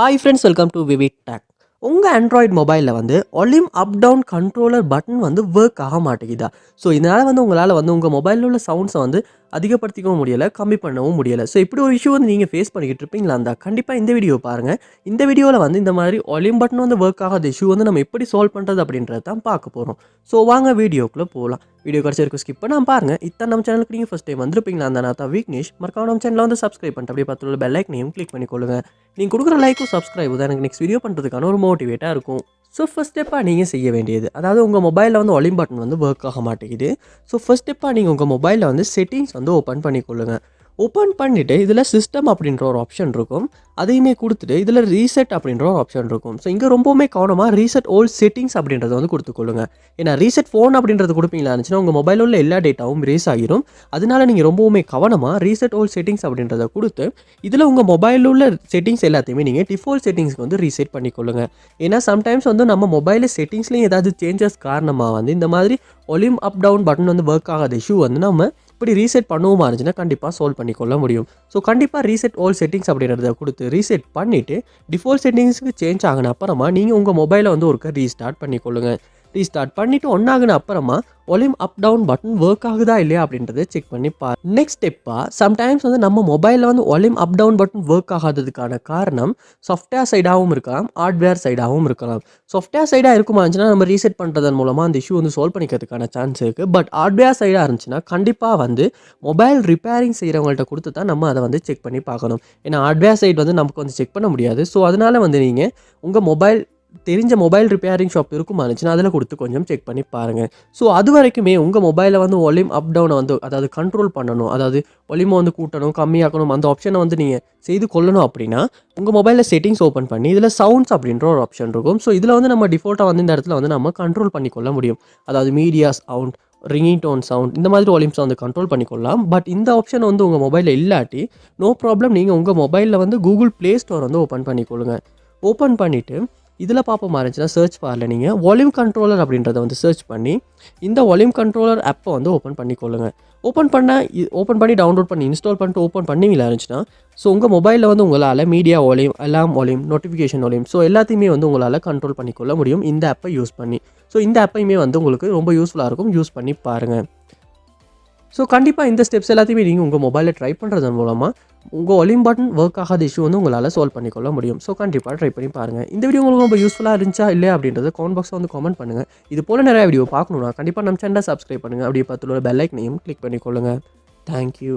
Hi friends, welcome to VividTech. உங்கள் Android மொபைலில் வந்து volume up down controller button வந்து ஒர்க் ஆக மாட்டேங்குதா? ஸோ இதனால் வந்து உங்களால் வந்து உங்கள் மொபைலில் உள்ள சவுண்ட்ஸை வந்து அதிகப்படுத்திக்கவும் முடியலை, கம்மி பண்ணவும் முடியலை. ஸோ இப்படி ஒரு இஷ்யூ வந்து நீங்கள் ஃபேஸ் பண்ணிக்கிட்டு இருப்பீங்களா இருந்தால் கண்டிப்பாக இந்த வீடியோ பாருங்கள். இந்த வீடியோவில் வந்து இந்த மாதிரி வால்யூம் பட்டன் வந்து ஒர்க் ஆகாத இஷ்யூ வந்து நம்ம எப்படி சால்வ் பண்ணுறது அப்படின்றத தான் பார்க்க போகிறோம். ஸோ வாங்க வீடியோக்குள்ளே போகலாம். வீடியோ கிடச்சி இருக்கும் ஸ்கிப் பண்ணாமல் பாருங்கள். இத்தனை நம்ம சேனலுக்கு நீங்கள் ஃபஸ்ட் டைம் வந்திருப்பீங்களா அந்த நான் தான் விக்னேஷ். மறக்காம நம்ம சேனலில் வந்து சப்ஸ்கிரைப் பண்ணிட்டு அப்படியே பார்த்து பெல் ஐக்கனையும் கிளிக் பண்ணிக்கொள்ளுங்க. நீங்கள் கொடுக்குற லைக்கும் சப்ஸ்கிரைப் தான் எனக்கு நெக்ஸ்ட் வீடியோ பண்ணுறதுக்கான ஒரு மோட்டிவேட்டாக இருக்கும். ஸோ ஃபஸ்ட் ஸ்டெப்பாக நீங்கள் செய்ய வேண்டியது, அதாவது உங்கள் மொபைலில் வந்து வால்யூம் பட்டன் வந்து ஒர்க் ஆக மாட்டேங்குது. ஸோ ஃபஸ்ட் ஸ்டெப்பாக நீங்கள் உங்கள் மொபைலில் வந்து செட்டிங்ஸ் வந்து ஓப்பன் பண்ணிக்கொள்ளுங்க. ஓப்பன் பண்ணிவிட்டு இதில் சிஸ்டம் அப்படின்ற ஒரு ஆப்ஷன் இருக்கும், அதையுமே கொடுத்துட்டு இதில் ரீசெட் அப்படின்ற ஒரு ஆப்ஷன் இருக்கும். ஸோ இங்கே ரொம்பவுமே கவனமாக ரீசெட் ஓல்ட் செட்டிங்ஸ் அப்படின்றத வந்து கொடுத்துக்கொள்ளுங்க. ஏன்னா ரீசெட் ஃபோன் அப்படின்றது கொடுப்பீங்களா இருந்துச்சுன்னா உங்கள் மொபைலில் உள்ள எல்லா டேட்டாவும் ரேஸ் ஆகிரும். அதனால நீங்கள் ரொம்பவுமே கவனமாக ரீசெட் ஓல்ட் செட்டிங்ஸ் அப்படின்றத கொடுத்து இதில் உங்கள் மொபைலில் உள்ள செட்டிங்ஸ் எல்லாத்தையுமே நீங்கள் டிஃபால்ட் செட்டிங்ஸ்க்கு வந்து ரீசெட் பண்ணிக்கொள்ளுங்க. ஏன்னா சம்டைம்ஸ் வந்து நம்ம மொபைலில் செட்டிங்ஸ்லேயும் ஏதாவது சேஞ்சஸ் காரணமாக வந்து இந்த மாதிரி வால்யூம் அப் டவுன் பட்டன் வந்து ஒர்க் ஆகாத இஷ்யூ வந்து நம்ம இப்படி ரீசெட் பண்ணுவோமா இருந்துச்சுன்னா கண்டிப்பாக சால்வ் பண்ணிக்கொள்ள முடியும். ஸோ கண்டிப்பாக ரீசெட் ஆல் செட்டிங்ஸ் அப்படின்றத கொடுத்து ரீசெட் பண்ணிவிட்டு டிஃபால்ட் செட்டிங்ஸுக்கு சேஞ்ச் ஆகின அப்புறமா நீங்கள் உங்கள் மொபைலை வந்து ஒருக்க ரீஸ்டார்ட் பண்ணிக்கொள்ளுங்க. ரீஸ்டார்ட் பண்ணிவிட்டு ஒன்றாகின அப்புறமா volume up down button work ஆகுதா இல்லையா அப்படின்றத செக் பண்ணி பாரு. நெக்ஸ்ட் ஸ்டெப்பாக சம்டைம்ஸ் வந்து நம்ம மொபைலில் வந்து volume up down button work ஆகாததுக்கான காரணம் சாஃப்ட்வேர் சைடாகவும் இருக்கலாம், ஹார்ட்வேர் சைடாகவும் இருக்கலாம். சாஃப்ட்வேர் சைடாக இருக்குமா இருந்துச்சுன்னா நம்ம ரீசெட் பண்ணுறதன் மூலமாக அந்த இஷ்யூ வந்து சால்வ் பண்ணிக்கிறதுக்கான சான்ஸ் இருக்குது. பட் ஹார்ட்வேர் சைடாக இருந்துச்சுன்னா கண்டிப்பாக வந்து மொபைல் ரிப்பேரிங் செய்கிறவங்கள்ட்ட கொடுத்து தான் நம்ம அதை வந்து செக் பண்ணி பார்க்கணும். ஏன்னா ஹார்ட்வேர் சைடு வந்து நமக்கு வந்து செக் பண்ண முடியாது. ஸோ அதனால் வந்து நீங்கள் உங்கள் மொபைல் தெரிஞ்ச மொபைல் ரிப்பேரிங் ஷாப் இருக்குமா இருந்துச்சுன்னா அதில் கொடுத்து கொஞ்சம் செக் பண்ணி பாருங்கள். ஸோ அது வரைக்குமே உங்கள் மொபைலில் வந்து வால்யூம் அப் டவுனை வந்து அதாவது கண்ட்ரோல் பண்ணணும், அதாவது வால்யூமை வந்து கூட்டணும் கம்மியாக்கணும், அந்த ஆப்ஷனை வந்து நீங்கள் செய்து கொள்ளணும் அப்படின்னா உங்கள் மொபைலில் செட்டிங்ஸ் ஓப்பன் பண்ணி இதில் சவுண்ட்ஸ் அப்படின்ற ஒரு ஆப்ஷன் இருக்கும். ஸோ இதில் வந்து நம்ம டிஃபால்ட்டாக வந்து இந்த இடத்துல வந்து நம்ம கண்ட்ரோல் பண்ணிக்கொள்ள முடியும். அதாவது media sound, ringing tone sound, இந்த மாதிரி வால்யூம்ஸை வந்து கண்ட்ரோல் பண்ணிக்கொள்ளலாம். பட் இந்த ஆப்ஷன் வந்து உங்கள் மொபைலில் இல்லாட்டி நோ ப்ராப்ளம், நீங்கள் உங்கள் மொபைலில் வந்து கூகுள் ப்ளே ஸ்டோர் வந்து ஓப்பன் பண்ணிக்கொள்ளுங்க. ஓப்பன் பண்ணிவிட்டு இதில் பார்ப்போமா இருந்துச்சுன்னா சர்ச் பாரில் நீங்கள் வால்யூம் கண்ட்ரோலர் அப்படின்றத வந்து சர்ச் பண்ணி இந்த வால்யூம் கண்ட்ரோலர் ஆப்பை வந்து ஓப்பன் பண்ணிக்கொள்ளுங்க. ஓப்பன் பண்ணி டவுன்லோட் பண்ணி இன்ஸ்டால் பண்ணிட்டு ஓப்பன் பண்ணிங்களா இருந்துச்சுன்னா ஸோ உங்கள் மொபைலில் வந்து உங்களால் மீடியா வால்யூம், அலாம் வால்யூம், நோட்டிஃபிகேஷன் வால்யூம், ஸோ எல்லாத்தையுமே வந்து உங்களால் கண்ட்ரோல் பண்ணிக்கொள்ள முடியும் இந்த ஆப்பை யூஸ் பண்ணி. ஸோ இந்த ஆப்பையுமே வந்து உங்களுக்கு ரொம்ப யூஸ்ஃபுல்லாக இருக்கும், யூஸ் பண்ணி பாருங்கள். ஸோ கண்டிப்பாக இந்த ஸ்டெப்ஸ் எல்லாத்தையுமே நீங்கள் உங்கள் மொபைலில் ட்ரை பண்ணுறதன் மூலமாக உங்கள் வால்யூம் பட்டன் ஒர்க் ஆகாத இஷ்யூ வந்து உங்களால் சால்வ் பண்ணிக்கொள்ள முடியும். ஸோ கண்டிப்பாக ட்ரை பண்ணி பாருங்கள். இந்த வீடியோ உங்களுக்கு ரொம்ப யூஸ்ஃபுல்லாக இருந்துச்சா இல்லையா அப்படின்றத கமெண்ட் பாக்ஸில் வந்து கமெண்ட் பண்ணுங்கள். இது போல் நிறைய வீடியோ பார்க்கணுன்னா கண்டிப்பாக நம்ம சேனலை சப்ஸ்கிரைப் பண்ணுங்கள். அப்படியே பார்த்துள்ள பெல் ஐக்கனையும் கிளிக் பண்ணிக்கொள்ளுங்கள். தேங்க்யூ.